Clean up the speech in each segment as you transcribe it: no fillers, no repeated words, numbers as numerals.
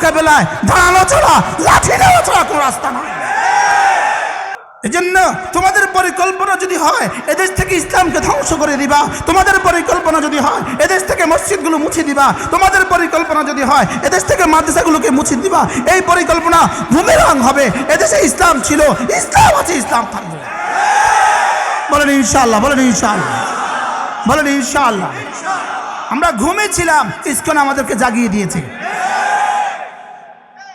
মোকাবেলায় দাঁড়ানো ছাড়া, লাঠি নেওয়া ছাড়া কোনো রাস্তা নয়। এজন্য তোমাদের পরিকল্পনা যদি হয় এদেশ থেকে ইসলামকে ধ্বংস করে দিবা, তোমাদের পরিকল্পনা যদি হয় এদেশ থেকে মসজিদগুলো মুছে দিবা, তোমাদের পরিকল্পনা যদি হয় এদেশ থেকে মাদ্রাসাগুলোকে মুছে দিবা, এই পরিকল্পনা বুমেরাং হবে। এদেশে ইসলাম ছিল, ইসলাম আছে, ইসলাম থাকবে। বলেন ইনশাআল্লাহ, বলেন ইনশাআল্লাহ, বলেন ইনশাআল্লাহ। আমরা ঘুমিয়েছিলাম, ইসকন আমাদেরকে জাগিয়ে দিয়েছে।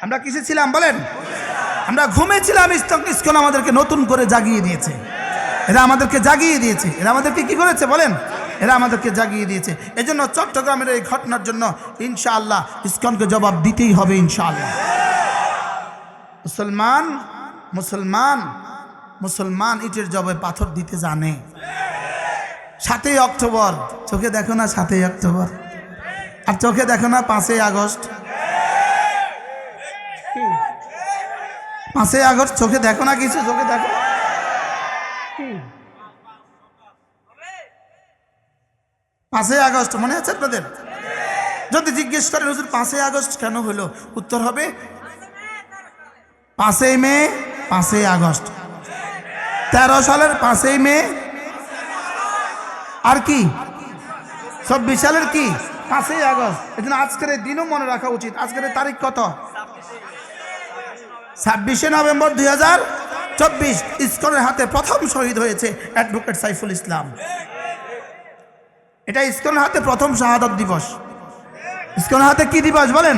আমরা কিসে ছিলাম বলেন? আমরা ঘুমিয়েছিলাম, ইসকন আমাদেরকে নতুন করে জাগিয়ে দিয়েছে। এরা আমাদেরকে জাগিয়ে দিয়েছে। এরা আমাদেরকে কি করেছে বলেন? এরা আমাদেরকে জাগিয়ে দিয়েছে। এজন্য চট্টগ্রামের এই ঘটনার জন্য ইনশাআল্লাহ ইসকনকে জবাব দিতেই হবে ইনশাআল্লাহ। মুসলমান মুসলমান মুসলমান ইটের জবাবে পাথর দিতে জানে। 7ই অক্টোবর চোখে দেখো না, 7ই অক্টোবর, আর চোখে দেখো না 5ই আগস্ট। 5ই আগস্ট চোখে দেখো না কিছু, চোখে দেখো। 5ই আগস্ট মনে আছে আপনাদের? যদি জিজ্ঞেস করেন হুজুর 5ই আগস্ট কেন হলো, উত্তর হবে 5ই মে, 5ই আগস্ট। 13 সালের 5ই মে, আর কি 24 সালের কি 5ই আগস্ট। এই জন্য আজকের এই দিনও মনে রাখা উচিত। আজকের তারিখ কত? 26শে নভেম্বর 2024। ইসকনের হাতে প্রথম শহীদ হয়েছে অ্যাডভোকেট সাইফুল ইসলাম। এটা ইসকনের হাতে প্রথম শাহাদত দিবস। ইসকনের হাতে কি দিবস বলেন?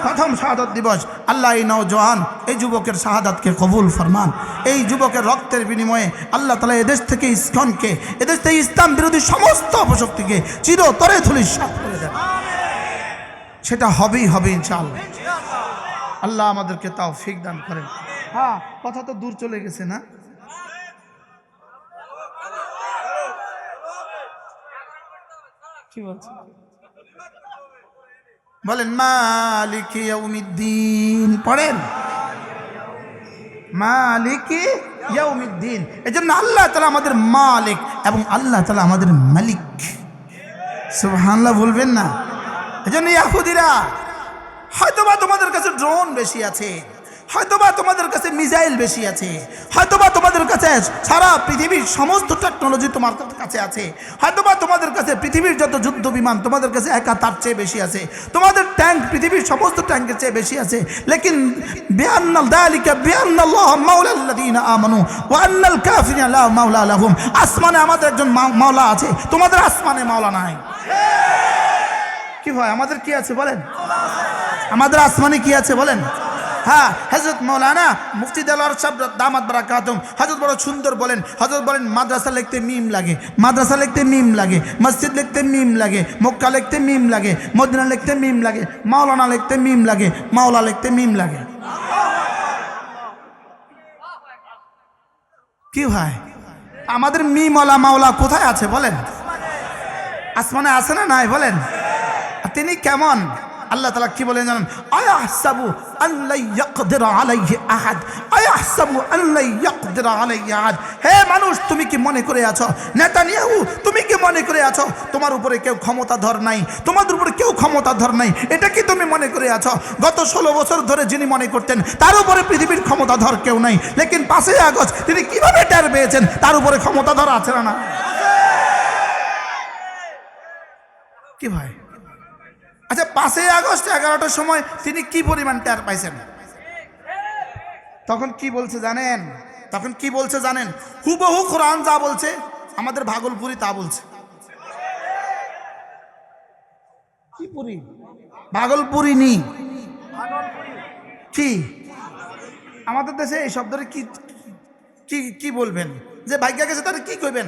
প্রথম শাহাদত দিবস। আল্লাহ এই নওজোয়ান, এই যুবকের শাহাদাতকে কবুল ফরমান। এই যুবকের রক্তের বিনিময়ে আল্লাহ তাআলা এদেশ থেকে ইসকনকে, এদেশ থেকে ইসলাম বিরোধী সমস্ত অপশক্তিকে চিরতরে ধূলিসাৎ করে দেন। সেটা হবেই হবে ইনশাআল্লাহ। আল্লাহ আমাদেরকে তৌফিক দান করেন। হ্যাঁ, কথা তো দূর চলে গেছে না? কি বলছে বলেন? মালিকি ইয়াউমিদ্দিন পড়েন, মালিকি ইয়াউমিদ্দিন। এজন্য আল্লাহ তাআলা আমাদের মালিক এবং আল্লাহ তাআলা আমাদের মালিক। সুবহানাল্লাহ বলবেন না? এজন্য ইহুদিরা হয়তোবা তোমাদের কাছে ড্রোন বেশি আছে, হয়তোবা তোমাদের কাছে মিসাইল বেশি আছে, হয়তোবা তোমাদের কাছে সারা পৃথিবীর সমস্ত টেকনোলজি তোমার কাছে আছে, হয়তোবা তোমাদের কাছে পৃথিবীর যত যুদ্ধ বিমান তোমাদের কাছে একা তার চেয়ে বেশি আছে, তোমাদের ট্যাঙ্ক পৃথিবীর সমস্ত ট্যাঙ্কের চেয়ে বেশি আছে। লেকিন বিআন্নাল যালিকা বিআন্নাল্লাহ মাওলাল্লাযীনা আমানু ওয়া আন্নাল কাফিরিনা লা মাওলা লাহুম। আসমানে আমাদের একজন মাওলা আছে, তোমাদের আসমানে মাওলা নাই। কি ভাই, আমাদের কি আছে বলেন? আমাদের আসমানে কি আছে বলেন? হ্যাঁ, হযরত মাওলানা মুফতি দেলোয়ার সাহেব দামাত বারাকাতুম হযরত বড় সুন্দর বলেন, হযরত বলেন মাদ্রাসা লিখতে মিম লাগে, মাদ্রাসা লিখতে মিম লাগে, মসজিদ লিখতে মিম লাগে, মক্কা লিখতে মিম লাগে, মদিনা লিখতে মিম লাগে, মাওলানা লিখতে মিম লাগে, মাওলা লিখতে মিম লাগে। কি ভাই, আমাদের মিমওয়ালা মাওলা কোথায় আছে বলেন? আসমানে আছে না নাই বলেন? তিনি কেমন? আল্লাহ তাআলা কি বলেন জানেন? আয়াহসাবু আল্লা ইয়াকদির আলাইহি আহাদ, আয়াহসাবু আল্লা ইয়াকদির আলাইহি আহাদ। হে মানুষ, তুমি কি মনে করে আছো, নেতানিয়াহু তুমি কি মনে করে আছো তোমার উপরে কেউ ক্ষমতাধর নাই, তোমাদের উপরে কেউ ক্ষমতাধর নাই? এটা কি তুমি মনে করে আছো গত 16 বছর ধরে যিনি মনে করতেন তার উপরে পৃথিবীর ক্ষমতাধর কেউ নাই, লেকিন 5ই আগস্ট তিনি কিভাবে টের পেয়েছেন তার উপরে ক্ষমতাধর আছে না? কি ভাই, আচ্ছা 5ই আগস্ট 11টার সময় তিনি কি পরিমাণ টের পাইছেন? তখন কি বলছে জানেন? তখন কি বলছে জানেন? হুবহু কোরআন যা বলছে আমাদের ভাগলপুরি তা বলছে। কি পুরি? ভাগলপুরি নি কি? আমাদের দেশে এই শব্দটা কি কি কি বলবেন? যে ভাগ্যা গেছে তাহলে কি কইবেন?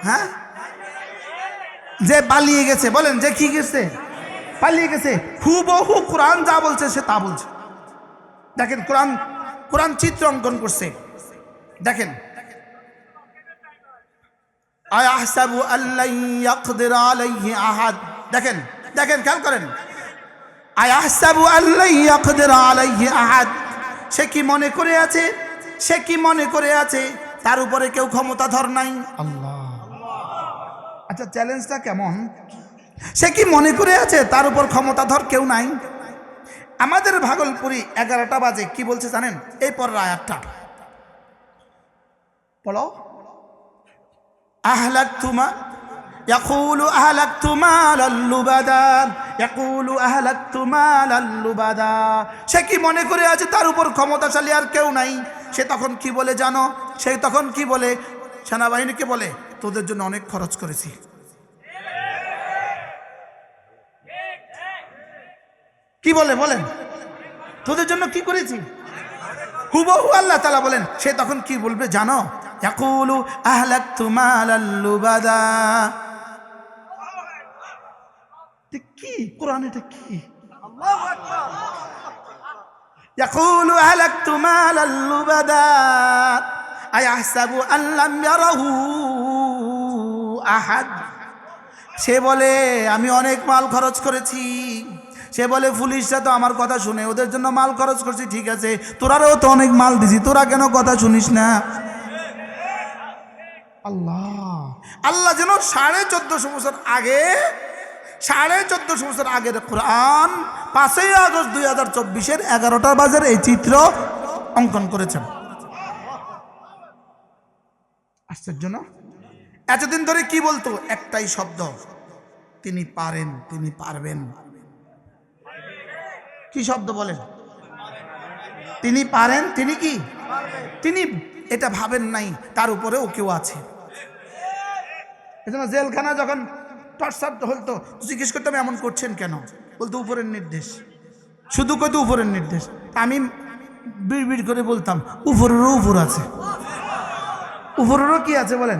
হ্যাঁ, যে পালিয়ে গেছে বলেন, যে কি গেছে পালিয়ে গেছে। হুবহু কোরআন যা বলছে সে তা বলছে। দেখেন কোরআন, কোরআন চিত্র অঙ্কন করছে। দেখেন, আয়াহসাবু আল্লা ইয়াকদির আলাইহি আহাদ। দেখেন দেখেন খেয়াল করেন, আয়াহসাবু আল্লা ইয়াকদির আলাইহি আহাদ। সে কি মনে করে আছে, সে কি মনে করে আছে তার উপরে কেউ ক্ষমতাধর নাই? আল্লাহ। আচ্ছা চ্যালেঞ্জটা কেমন? সে কি মনে করে আছে তার উপর ক্ষমতাধর কেউ নাই? আমাদের ভাগলপুরি 11টা বাজে কি বলছে জানেন? এই পরের আয়াতটা পড়ো। আহলাকতুমা ইয়াকুলু আহলাকতু মালাল লুবাদা, ইয়াকুলু আহলাকতু মালাল লুবাদা। সে কি মনে করে আছে তার উপর ক্ষমতাশালী আর কেউ নাই? সে তখন কি বলে জানো? সে তখন কি বলে? সেনাবাহিনীকে বলে তোদের জন্য অনেক খরচ করেছি। কি বলে বলেন? তোদের জন্য কি করেছি? হুবহু আল্লাহ তাআলা বলেন সে তখন কি বলবে জানো? ইয়াকুলু আহলাকতু মালাল লুবাদা। কি কোরআন এটা কি? আল্লাহু আকবার। ইয়াকুলু আহলাকতু মালাল লুবাদা আয়াহসাবু আন লাম ইয়ারাহু আহাদ। সে বলে আমি অনেক মাল খরচ করেছি। সে বলে পুলিশরা তো আমার কথা শুনে, ওদের জন্য মাল খরচ করছি, ঠিক আছে, তোরাও তো অনেক মাল দিছি, তোরা কেন কথা শুনিস না? আল্লাহ আল্লাহ যেন 1450 বছর আগে, 1450 বছর আগের কোরআন 5ই আগস্ট 2024 11টা বাজার এই চিত্র অঙ্কন করেছেন। আশ্চর্য না? এতদিন ধরে কি বলতো? একটাই শব্দ, তিনি পারেন, তিনি পারবেন। কি শব্দ বলেন? তিনি পারেন, তিনি কি? তিনি এটা ভাবেন নাই তার উপরেও কেউ আছে। এজন্য জেলখানা যখন টর্চার হতো জিজ্ঞেস করতাম এমন করছেন কেন? বলতো উপরের নির্দেশ। শুধু কইতো উপরের নির্দেশ। আমি বিড় করে বলতাম উপরেরও উপর আছে, উপরেরও কি আছে বলেন?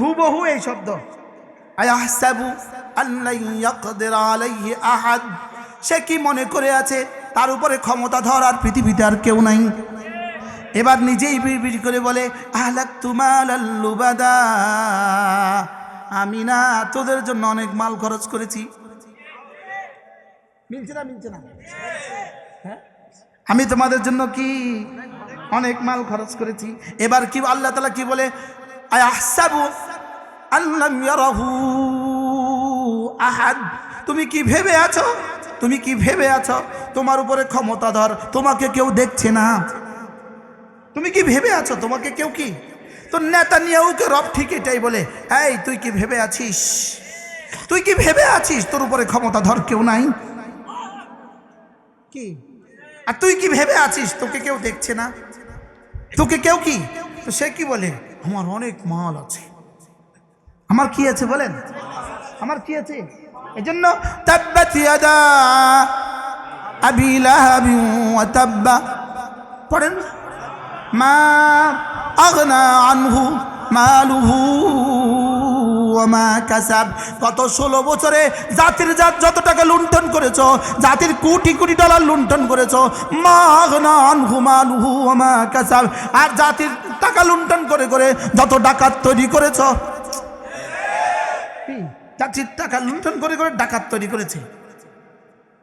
হুবহু এই শব্দ আয়াহসাবু আল্লা ইয়াকদির আলাইহি আহাদ। সে কি মনে করে আছে তার উপরে ক্ষমতা ধরার পৃথিবীতে আর কেউ নাই? এবার নিজেই বিড় করে বলে আহলাকতু মালাল লুবাদা, আমি না তোদের জন্য অনেক মাল খরচ করেছি। মিলছে না? মিলছে না? হ্যাঁ, আমি তোমাদের জন্য কি অনেক মাল খরচ করেছি। এবার কি আল্লাহ তাআলা কি বলে? আয়াহসাবু আল্লাম ইয়ারাহু আহাদ। তুমি কি ভেবে আছো, তুমি কি ভেবে আছো তোমার উপরে ক্ষমতাধর তোমাকে কেউ দেখছে না? তুমি কি ভেবে আছো তোমাকে কেউ কি? তো নেতানিয়াহুকে রব ঠিক এটাই বলে, এই তুই কি ভেবে আছিস, তুই কি ভেবে আছিস তোর উপরে ক্ষমতাধর কেউ নাই? কি আর তুই কি ভেবে আছিস তোকে কেউ দেখছে না, তোকে কেউ কি? তো সে কি বলে? আমার অনেক মাল আছে। আমার কি আছে বলেন? আমার কি আছে? এজন্য তাব্বাত ইয়াদা আবি লাহাব ওয়া তাব্বা পড়েন, মা আগনা আনহু মালুহু ওয়া মা কাসাব। গত 16 বছরে জাতির জাত যত টাকা লুণ্ঠন করেছো, জাতির কোটি কোটি ডলার লুণ্ঠন করেছো, মা আগনা আনহু মালুহু ওয়া মা কাসাব। আর জাতির টাকা লুণ্ঠন করে করে যত ডাকাত তৈরি করেছো, জাতির টাকা লুণ্ঠন করে করে ডাকাত তৈরি করেছে।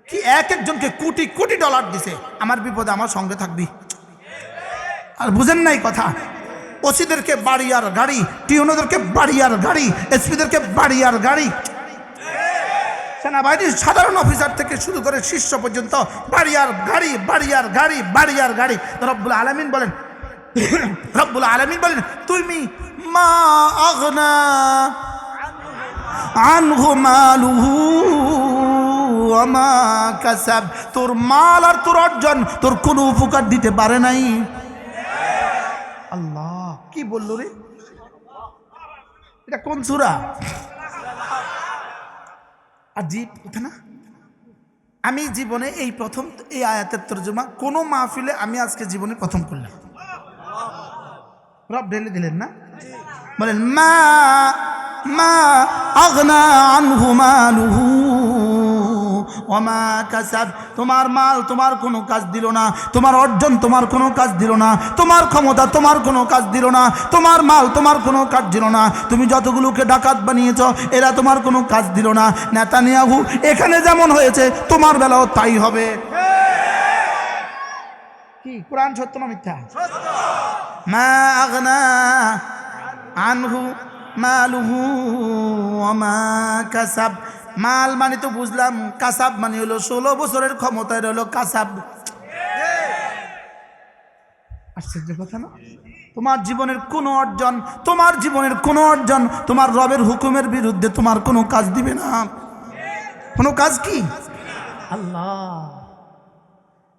কি এক একজনকে কোটি কোটি ডলার দিছে, আমার বিপদে আমার সঙ্গে থাকবি। আর বুঝেন নাই কথা? ওসিদেরকে বাড়ি আর গাড়ি, টিউনোদেরকে বাড়ি আর গাড়ি, এসপিদেরকে বাড়ি আর গাড়ি, সেনাবাহিনীর সাধারণ অফিসার থেকে শুরু করে শীর্ষ পর্যন্ত বাড়ি আর গাড়ি, বাড়ি আর গাড়ি, বাড়ি আর গাড়ি। রব্বুল আলামিন বলেন, রব্বুল আলামিন বলেন তুমি মা আগনা আনহু মালুহু ওয়া মা কাসাব। তোর মাল আর তোর অর্জন তোর কোনো উপকার দিতে পারে নাই। আল্লাহ কি বললো রে? এটা কোন সূরা? আজীব কথা না? আমি জীবনে এই প্রথম এই আয়াতের তরজমা কোন মাহফিলে আমি আজকে জীবনে প্রথম করলাম। রব ঢেলে দিলেন না? বলেন মা মা আগনা আনহু মালুহু ওয়া মা কাসাব। তোমার মাল তোমার কোনো কাজ দিল না, তোমার অর্জন তোমার কোনো কাজ দিল না, তোমার ক্ষমতা তোমার কোনো কাজ দিল না, তোমার মাল তোমার কোনো কাজ দিল না, তুমি যতগুলোকে ডাকাত বানিয়েছ এরা তোমার কোনো কাজ দিল না। নেতানিয়াহু এখানে যেমন হয়েছে তোমার বেলাও তাই হবে। কি কোরআন সত্য না মিথ্যা? মা আগনা আনহু মালুহু ওয়া মা কাসাব। মাল মানে তো বুঝলাম, কাসাব মানে হলো 16 বছরের ক্ষমতায় রইলো কাসাব। আশ্চর্য কথা না? তোমার জীবনের কোনো অর্জন, তোমার জীবনের কোনো অর্জন তোমার রবের হুকুমের বিরুদ্ধে তোমার কোনো কাজ দিবে না। কোনো কাজ কি? আল্লাহ